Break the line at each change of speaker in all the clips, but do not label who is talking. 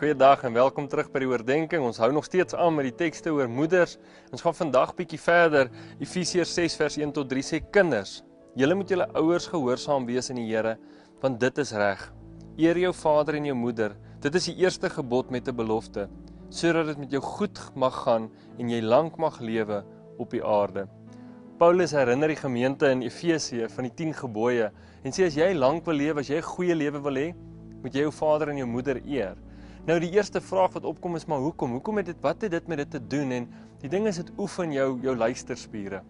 Goeiedag en welkom terug by die oordenking. Ons hou nog steeds aan met die tekste oor moeders. Ons gaan vandag bietjie verder. Efesiërs 6 vers 1 tot 3 sê: Kinders, julle moet julle ouers gehoorsaam wees in die Here, want dit is reg. Eer jou vader en jou moeder. Dit is die eerste gebod met 'n belofte, sodat dit met jou goed mag gaan en jy lank mag lewe op die aarde. Paulus herinner die gemeente in Efesië van die 10 gebooie en sê as jy lank wil lewe, as jy 'n goeie lewe wil hê, moet jy jou vader en jou moeder eer. Nou die eerste vraag wat opkom is maar hoekom? Wat het dit met dit te doen? En die ding is, dit oefen jou luisterspiere.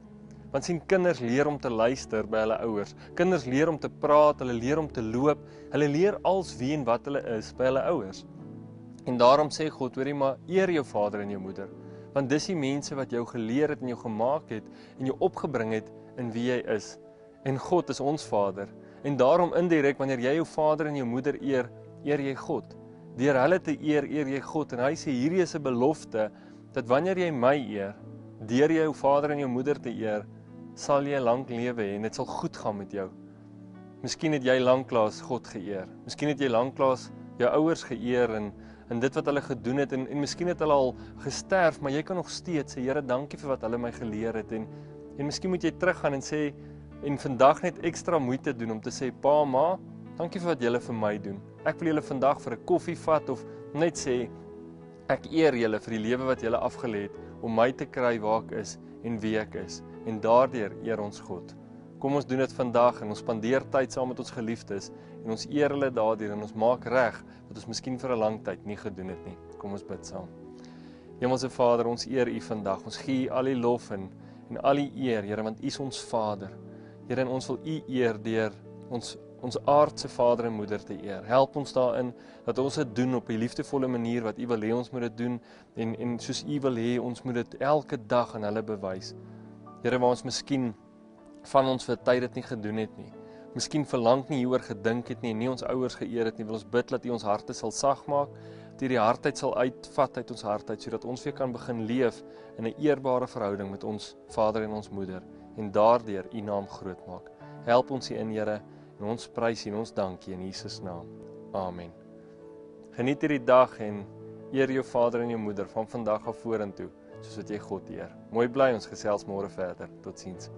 Want sien, kinders leer om te luister by hulle ouers. Kinders leer om te praat, hulle leer om te loop. Hulle leer als wie en wat hulle is by hulle ouers. En daarom sê God, hoorie maar, eer jou vader en jou moeder. Want dis die mense wat jou geleer het en jou gemaak het en jou opgebring het in wie jy is. En God is ons Vader. En daarom indirek, wanneer jy jou vader en jou moeder eer jy God. Deur hulle te eer jy God. En hy sê, hierdie is 'n belofte, dat wanneer jy my eer, deur jou vader en jou moeder te eer, sal jy lank lewe hê en dit sal goed gaan met jou. Miskien het jy lanklaas God geëer. Miskien het jy lanklaas jou ouers geëer en dit wat hulle gedoen het en miskien het hulle al gesterf, maar jy kan nog steeds sê, Here, dankie vir wat hulle my geleer het en miskien moet jy teruggaan en sê en vandag net ekstra moeite doen om te sê, pa, ma, dankie vir wat julle vir my doen. Ek wil julle vandag vir 'n koffie vat of net sê, ek eer julle vir die lewe wat julle afgelê het om my te kry waar ek is en wie ek is. En daardeur eer ons God. Kom ons doen dit vandag en ons spandeer tyd saam met ons geliefdes en ons eer hulle daardeur en ons maak reg wat ons miskien vir 'n lang tyd nie gedoen het nie. Kom ons bid saam. Hemelse Vader, ons eer U vandag. Ons gee U al die lof en al die eer, Here, want U is ons Vader. Here, en ons wil U eer deur ons aardse vader en moeder te eer. Help ons daarin dat ons dit doen op 'n liefdevolle manier wat U wil hê ons moet dit doen en soos U wil hê ons moet dit elke dag aan hulle bewys. Here, waar ons miskien van ons vir tyd dit nie gedoen het nie. Miskien verlang nie hieroor gedink het nie en nie ons ouers geëer het nie. Wil ons bid dat U ons harte sal sag maak, dat U die hardheid sal uitvat uit ons hartheid sodat ons weer kan begin leef in 'n eerbare verhouding met ons vader en ons moeder en daardeur U naam groot maak. Help ons hierin, Here. En ons prys en ons dankie in Jesus naam. Amen. Geniet hierdie dag en eer jou vader en jou moeder van vandag af vorentoe, soos wat jy God eer. Mooi bly, ons gesels môre verder. Totsiens.